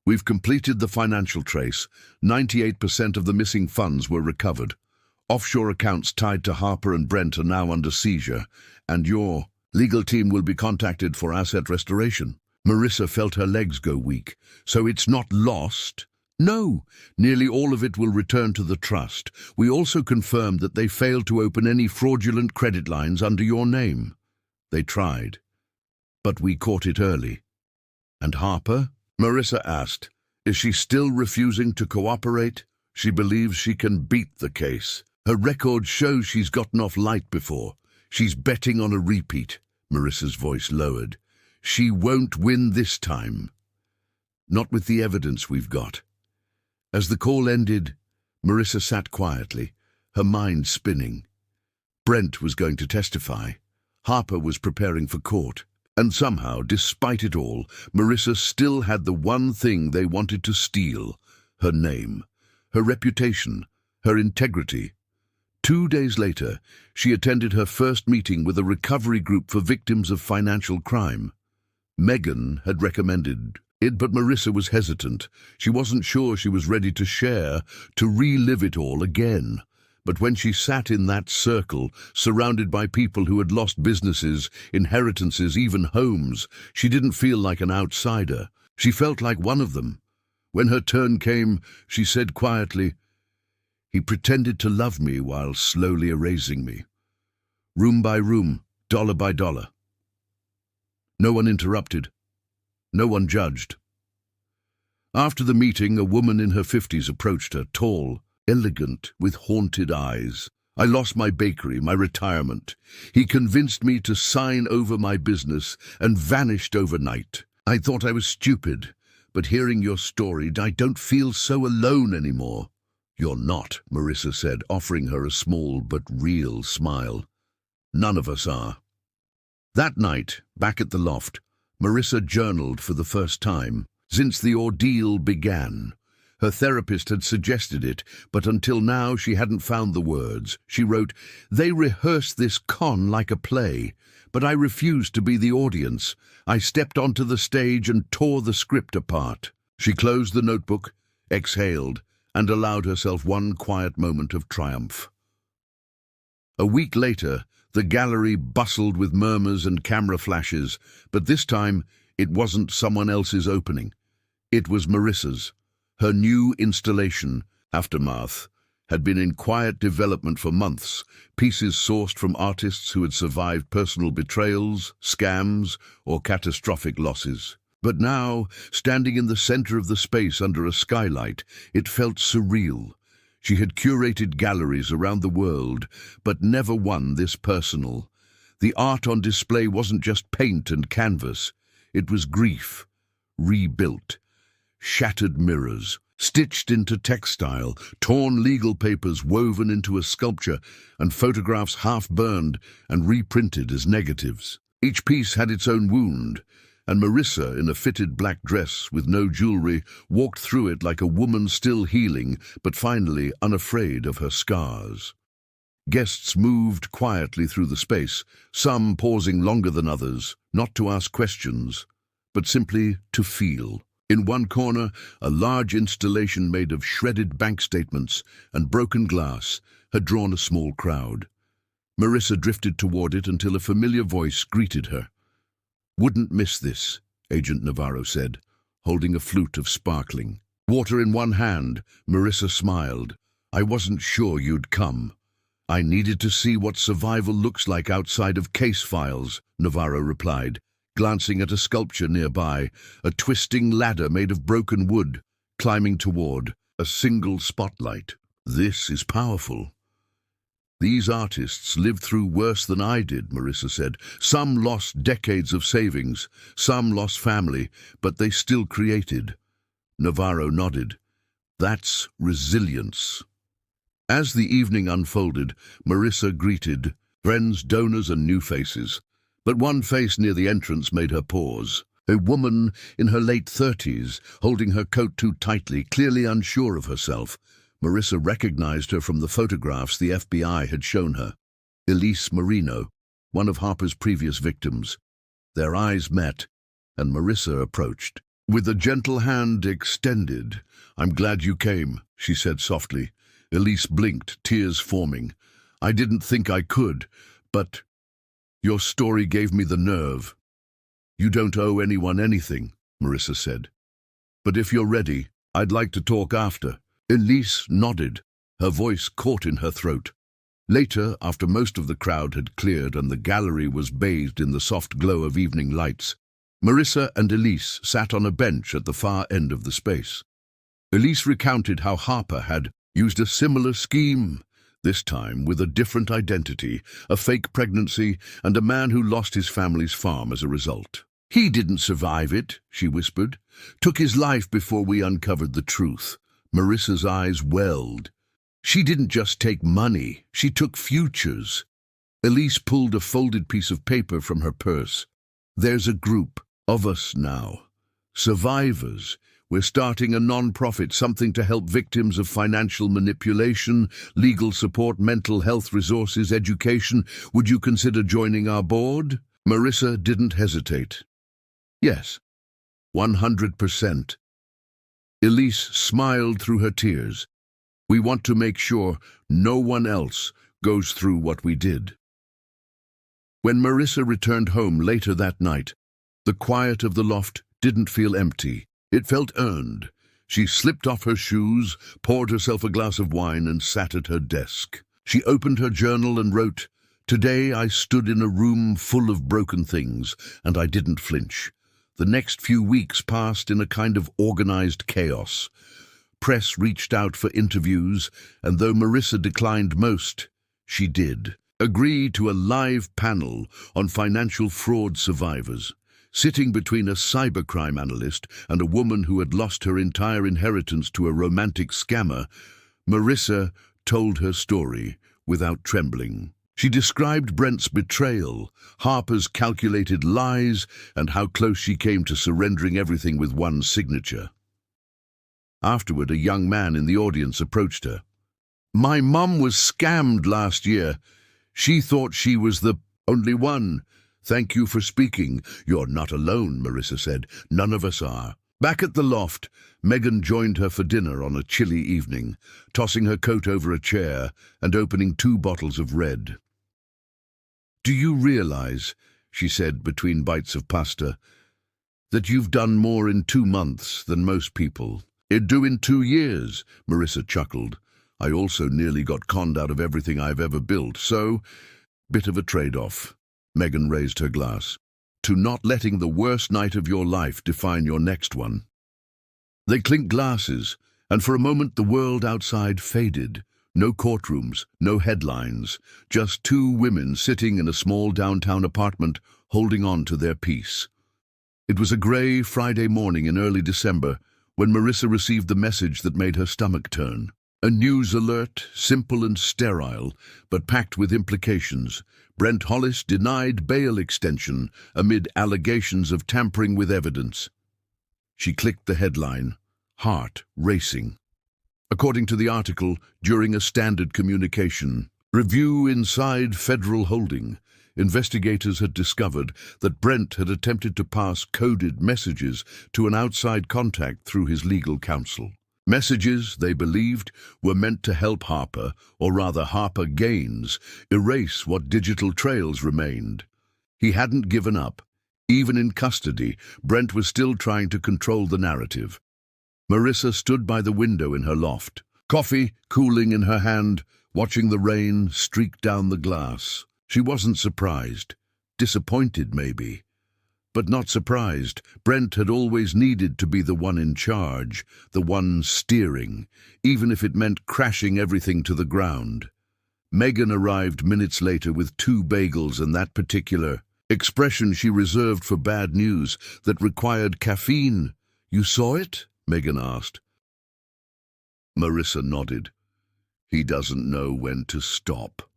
Speaker 1: "We've completed the financial trace. 98% of the missing funds were recovered. Offshore accounts tied to Harper and Brent are now under seizure, and your legal team will be contacted for asset restoration." Marissa felt her legs go weak. "So it's not lost?" "No, nearly all of it will return to the trust. We also confirmed that they failed to open any fraudulent credit lines under your name." "They tried, but we caught it early." "And Harper?" Marissa asked. "Is she still refusing to cooperate?" "She believes she can beat the case. Her record shows she's gotten off light before. She's betting on a repeat." Marissa's voice lowered. "She won't win this time. Not with the evidence we've got." As the call ended, Marissa sat quietly, her mind spinning. Brent was going to testify. Harper was preparing for court. And somehow, despite it all, Marissa still had the one thing they wanted to steal: her name, her reputation, her integrity. 2 days later, she attended her first meeting with a recovery group for victims of financial crime. Megan had recommended it, but Marissa was hesitant. She wasn't sure she was ready to share, to relive it all again. But when she sat in that circle, surrounded by people who had lost businesses, inheritances, even homes, she didn't feel like an outsider. She felt like one of them. When her turn came, she said quietly, "He pretended to love me while slowly erasing me. Room by room, dollar by dollar." No one interrupted. No one judged. After the meeting, a woman in her 50s approached her, tall, elegant, with haunted eyes. "I lost my bakery, my retirement. He convinced me to sign over my business and vanished overnight. I thought I was stupid, but hearing your story, I don't feel so alone anymore." "You're not," Marissa said, offering her a small but real smile. "None of us are." That night, back at the loft, Marissa journaled for the first time since the ordeal began. Her therapist had suggested it, but until now she hadn't found the words. She wrote, "They rehearsed this con like a play, but I refused to be the audience. I stepped onto the stage and tore the script apart." She closed the notebook, exhaled, and allowed herself one quiet moment of triumph. A week later, the gallery bustled with murmurs and camera flashes, but this time it wasn't someone else's opening. It was Marissa's. Her new installation, Aftermath, had been in quiet development for months, pieces sourced from artists who had survived personal betrayals, scams, or catastrophic losses. But now, standing in the center of the space under a skylight, it felt surreal. She had curated galleries around the world, but never one this personal. The art on display wasn't just paint and canvas. It was grief, rebuilt. Shattered mirrors, stitched into textile, torn legal papers woven into a sculpture, and photographs half-burned and reprinted as negatives. Each piece had its own wound, and Marissa, in a fitted black dress with no jewelry, walked through it like a woman still healing, but finally unafraid of her scars. Guests moved quietly through the space, some pausing longer than others, not to ask questions, but simply to feel. In one corner, a large installation made of shredded bank statements and broken glass had drawn a small crowd. Marissa drifted toward it until a familiar voice greeted her. "Wouldn't miss this," Agent Navarro said, holding a flute of sparkling water in one hand. Marissa smiled. "I wasn't sure you'd come. I needed to see what survival looks like outside of case files," Navarro replied, glancing at a sculpture nearby, a twisting ladder made of broken wood, climbing toward a single spotlight. "This is powerful." "These artists lived through worse than I did," Marissa said. "Some lost decades of savings, some lost family, but they still created." Navarro nodded. "That's resilience." As the evening unfolded, Marissa greeted friends, donors, and new faces. But one face near the entrance made her pause. A woman in her late 30s, holding her coat too tightly, clearly unsure of herself. Marissa recognized her from the photographs the FBI had shown her. Elise Marino, one of Harper's previous victims. Their eyes met, and Marissa approached. With a gentle hand extended, "I'm glad you came," she said softly. Elise blinked, tears forming. "I didn't think I could, but your story gave me the nerve." "You don't owe anyone anything," Marissa said. "But if you're ready, I'd like to talk after." Elise nodded, her voice caught in her throat. Later, after most of the crowd had cleared and the gallery was bathed in the soft glow of evening lights, Marissa and Elise sat on a bench at the far end of the space. Elise recounted how Harper had used a similar scheme, this time with a different identity, a fake pregnancy, and a man who lost his family's farm as a result. "He didn't survive it," she whispered. "Took his life before we uncovered the truth." Marissa's eyes welled. "She didn't just take money, she took futures." Elise pulled a folded piece of paper from her purse. "There's a group of us now. Survivors. We're starting a non-profit, something to help victims of financial manipulation, legal support, mental health resources, education. Would you consider joining our board?" Marissa didn't hesitate. "Yes, 100%. Elise smiled through her tears. "We want to make sure no one else goes through what we did." When Marissa returned home later that night, the quiet of the loft didn't feel empty. It felt earned. She slipped off her shoes, poured herself a glass of wine, and sat at her desk. She opened her journal and wrote, "Today I stood in a room full of broken things, and I didn't flinch." The next few weeks passed in a kind of organized chaos. Press reached out for interviews, and though Marissa declined most, she did agree to a live panel on financial fraud survivors. Sitting between a cybercrime analyst and a woman who had lost her entire inheritance to a romantic scammer, Marissa told her story without trembling. She described Brent's betrayal, Harper's calculated lies, and how close she came to surrendering everything with one signature. Afterward, a young man in the audience approached her. "My mum was scammed last year. She thought she was the only one. Thank you for speaking. You're not alone," Marissa said. "None of us are." Back at the loft, Megan joined her for dinner on a chilly evening, tossing her coat over a chair and opening 2 bottles of red. "Do you realize," she said between bites of pasta, "that you've done more in 2 months than most people?" "It'd do in 2 years, Marissa chuckled. "I also nearly got conned out of everything I've ever built, so bit of a trade-off." Megan raised her glass. "To not letting the worst night of your life define your next one." They clinked glasses, and for a moment the world outside faded. No courtrooms, no headlines, just 2 women sitting in a small downtown apartment holding on to their peace. It was a grey Friday morning in early December when Marissa received the message that made her stomach turn. A news alert, simple and sterile, but packed with implications. Brent Hollis denied bail extension amid allegations of tampering with evidence. She clicked the headline, heart racing. According to the article, during a standard communication review inside federal holding, investigators had discovered that Brent had attempted to pass coded messages to an outside contact through his legal counsel. Messages, they believed, were meant to help Harper, or rather Harper Gaines, erase what digital trails remained. He hadn't given up. Even in custody, Brent was still trying to control the narrative. Marissa stood by the window in her loft, coffee cooling in her hand, watching the rain streak down the glass. She wasn't surprised. Disappointed, maybe. But not surprised. Brent had always needed to be the one in charge, the one steering, even if it meant crashing everything to the ground. Megan arrived minutes later with 2 bagels and that particular expression she reserved for bad news that required caffeine. "You saw it?" Megan asked. Marissa nodded. "He doesn't know when to stop."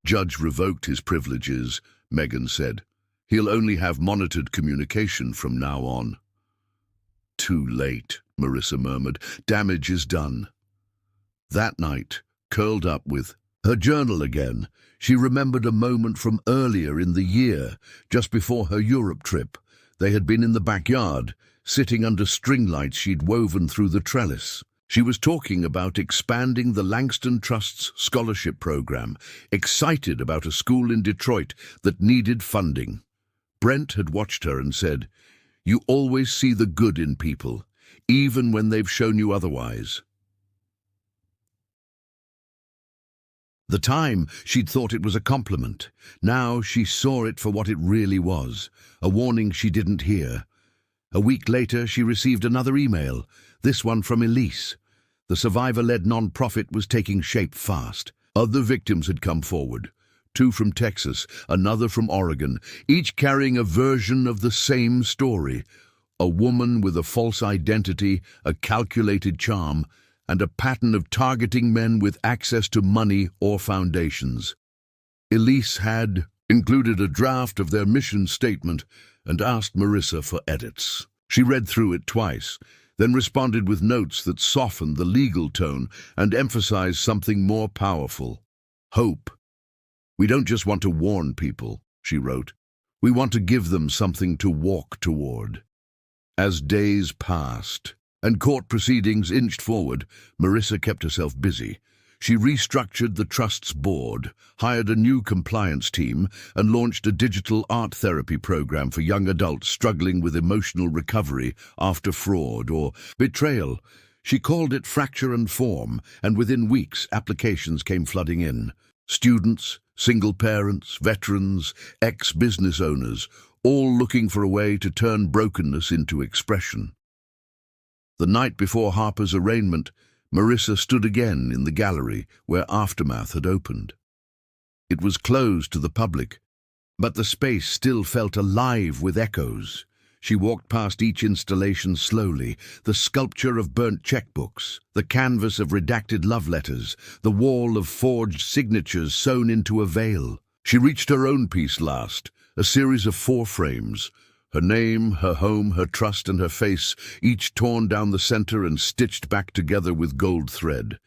Speaker 1: "Judge revoked his privileges," Megan said. "He'll only have monitored communication from now on." "Too late," Marissa murmured. "Damage is done." That night, curled up with her journal again, she remembered a moment from earlier in the year, just before her Europe trip. They had been in the backyard, sitting under string lights she'd woven through the trellis. She was talking about expanding the Langston Trust's scholarship program, excited about a school in Detroit that needed funding. Brent had watched her and said, "You always see the good in people, even when they've shown you otherwise." The time, she'd thought it was a compliment. Now she saw it for what it really was, a warning she didn't hear. A week later, she received another email, this one from Elise. The survivor-led non-profit was taking shape fast. Other victims had come forward. 2 from Texas, another from Oregon, each carrying a version of the same story. A woman with a false identity, a calculated charm, and a pattern of targeting men with access to money or foundations. Elise had included a draft of their mission statement and asked Marissa for edits. She read through it twice, then responded with notes that softened the legal tone and emphasized something more powerful: hope. "We don't just want to warn people," she wrote. "We want to give them something to walk toward." As days passed and court proceedings inched forward, Marissa kept herself busy. She restructured the Trust's board, hired a new compliance team, and launched a digital art therapy program for young adults struggling with emotional recovery after fraud or betrayal. She called it Fracture and Form, and within weeks applications came flooding in. Students, single parents, veterans, ex-business owners, all looking for a way to turn brokenness into expression. The night before Harper's arraignment, Marissa stood again in the gallery where Aftermath had opened. It was closed to the public, but the space still felt alive with echoes. She walked past each installation slowly, the sculpture of burnt checkbooks, the canvas of redacted love letters, the wall of forged signatures sewn into a veil. She reached her own piece last, a series of 4 frames, Her name, her home, her trust, and her face, each torn down the center and stitched back together with gold thread.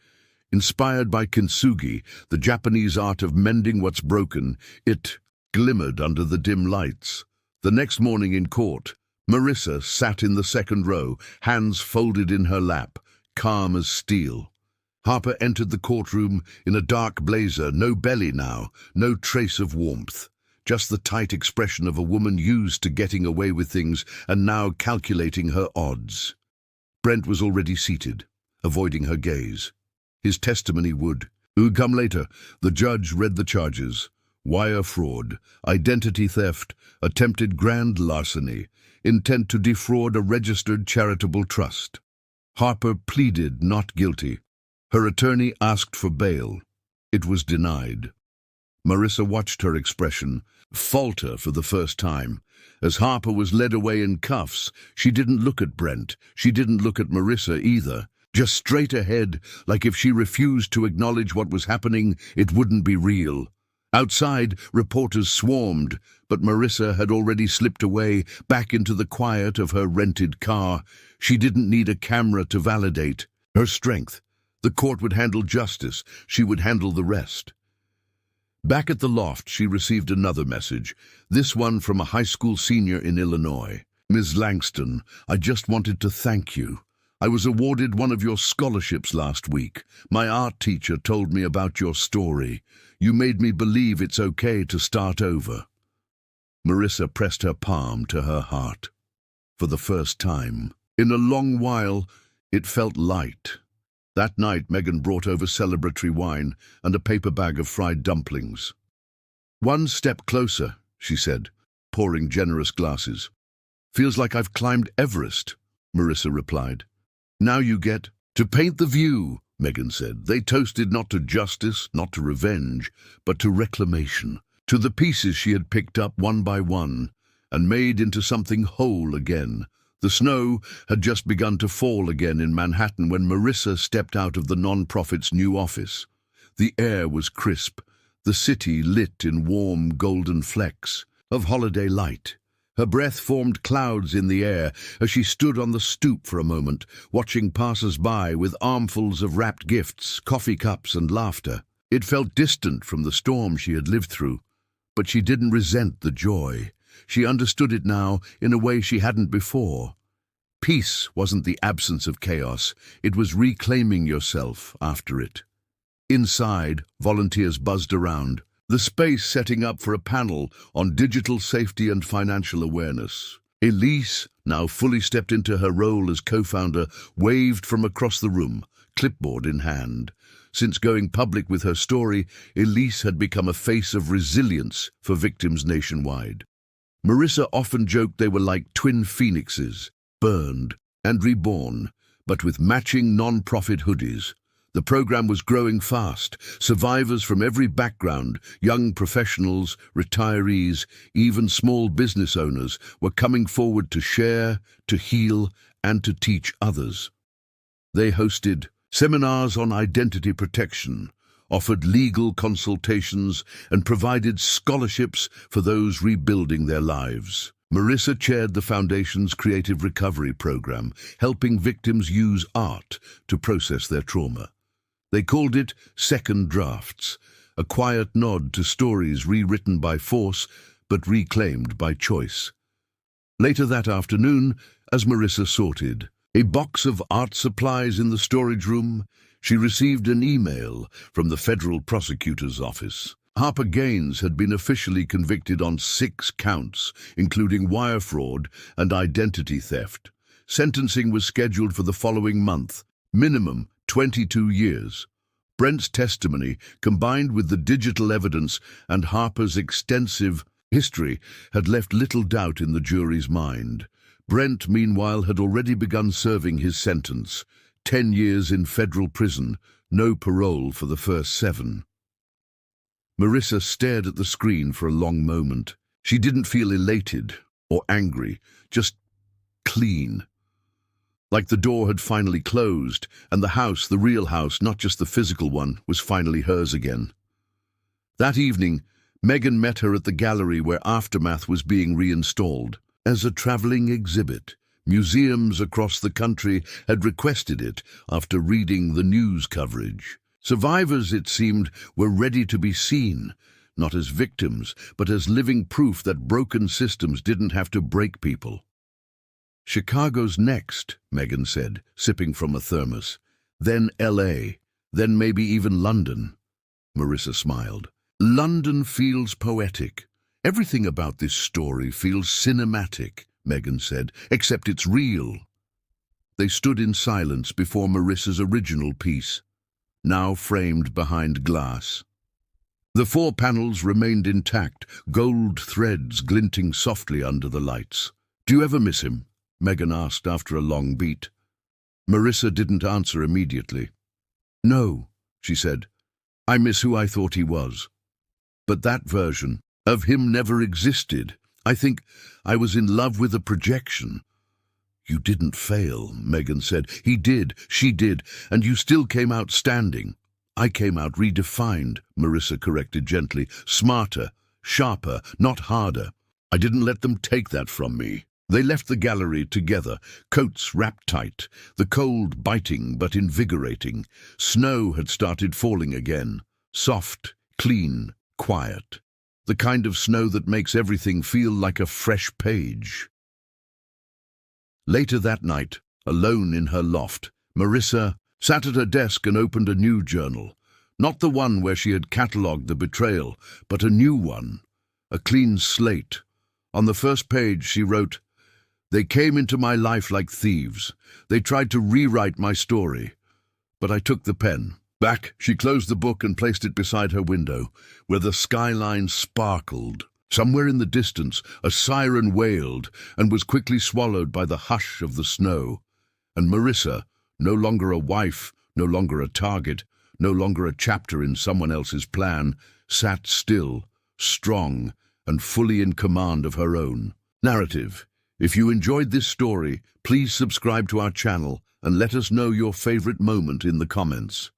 Speaker 1: Inspired by kintsugi, the Japanese art of mending what's broken, it glimmered under the dim lights. The next morning in court, Marissa sat in the second row, hands folded in her lap, calm as steel. Harper entered the courtroom in a dark blazer, no belly now, no trace of warmth. Just the tight expression of a woman used to getting away with things and now calculating her odds. Brent was already seated, avoiding her gaze. His testimony would come later. The judge read the charges: wire fraud, identity theft, attempted grand larceny, intent to defraud a registered charitable trust. Harper pleaded not guilty. Her attorney asked for bail. It was denied. Marissa watched her expression falter for the first time. As Harper was led away in cuffs, she didn't look at Brent. She didn't look at Marissa either. Just straight ahead, like if she refused to acknowledge what was happening, it wouldn't be real. Outside, reporters swarmed, but Marissa had already slipped away, back into the quiet of her rented car. She didn't need a camera to validate her strength. The court would handle justice. She would handle the rest. Back at the loft, she received another message, this one from a high school senior in Illinois. Ms. Langston, I just wanted to thank you. I was awarded one of your scholarships last week. My art teacher told me about your story. You made me believe it's okay to start over. Marissa pressed her palm to her heart. For the first time, in a long while, it felt light. That night, Megan brought over celebratory wine and a paper bag of fried dumplings. One step closer, she said, pouring generous glasses. Feels like I've climbed Everest, Marissa replied. Now you get to paint the view, Megan said. They toasted not to justice, not to revenge, but to reclamation, to the pieces she had picked up one by one and made into something whole again. The snow had just begun to fall again in Manhattan when Marissa stepped out of the non-profit's new office. The air was crisp, the city lit in warm golden flecks of holiday light. Her breath formed clouds in the air as she stood on the stoop for a moment, watching passers-by with armfuls of wrapped gifts, coffee cups and laughter. It felt distant from the storm she had lived through, but she didn't resent the joy. She understood it now in a way she hadn't before. Peace wasn't the absence of chaos, it was reclaiming yourself after it. Inside, volunteers buzzed around, the space setting up for a panel on digital safety and financial awareness. Elise, now fully stepped into her role as co-founder, waved from across the room, clipboard in hand. Since going public with her story, Elise had become a face of resilience for victims nationwide. Marissa often joked they were like twin phoenixes, burned and reborn, but with matching non-profit hoodies. The program was growing fast. Survivors from every background, young professionals, retirees, even small business owners, were coming forward to share, to heal, and to teach others. They hosted seminars on identity protection, offered legal consultations, and provided scholarships for those rebuilding their lives. Marissa chaired the Foundation's Creative Recovery Program, helping victims use art to process their trauma. They called it Second Drafts, a quiet nod to stories rewritten by force but reclaimed by choice. Later that afternoon, as Marissa sorted a box of art supplies in the storage room, she received an email from the federal prosecutor's office. Harper Gaines had been officially convicted on 6 counts, including wire fraud and identity theft. Sentencing was scheduled for the following month, minimum 22 years. Brent's testimony, combined with the digital evidence and Harper's extensive history, had left little doubt in the jury's mind. Brent, meanwhile, had already begun serving his sentence, 10 years in federal prison, no parole for the first 7. Marissa stared at the screen for a long moment. She didn't feel elated or angry, just clean. Like the door had finally closed, and the house, the real house, not just the physical one, was finally hers again. That evening, Megan met her at the gallery where Aftermath was being reinstalled. as a traveling exhibit. Museums across the country had requested it after reading the news coverage. Survivors, it seemed, were ready to be seen, not as victims, but as living proof that broken systems didn't have to break people. "Chicago's next," Megan said, sipping from a thermos. "Then LA, then maybe even London." Marissa smiled. "London feels poetic. Everything about this story feels cinematic," Megan said, "except it's real." They stood in silence before Marissa's original piece, now framed behind glass. The 4 panels remained intact, gold threads glinting softly under the lights. "Do you ever miss him?" Megan asked after a long beat. Marissa didn't answer immediately. "No," she said. "I miss who I thought he was. But that version of him never existed. I think I was in love with a projection." "You didn't fail," Megan said. "He did, she did, and you still came out standing." "I came out redefined," Marissa corrected gently. "Smarter, sharper, not harder. I didn't let them take that from me." They left the gallery together, coats wrapped tight, the cold biting but invigorating. Snow had started falling again, soft, clean, quiet. The kind of snow that makes everything feel like a fresh page. Later that night, alone in her loft, Marissa sat at her desk and opened a new journal. Not the one where she had catalogued the betrayal, but a new one, a clean slate. On the first page she wrote, "They came into my life like thieves. They tried to rewrite my story. But I took the pen." Back, she closed the book and placed it beside her window, where the skyline sparkled. Somewhere in the distance, a siren wailed and was quickly swallowed by the hush of the snow. And Marissa, no longer a wife, no longer a target, no longer a chapter in someone else's plan, sat still, strong, and fully in command of her own narrative. If you enjoyed this story, please subscribe to our channel and let us know your favorite moment in the comments.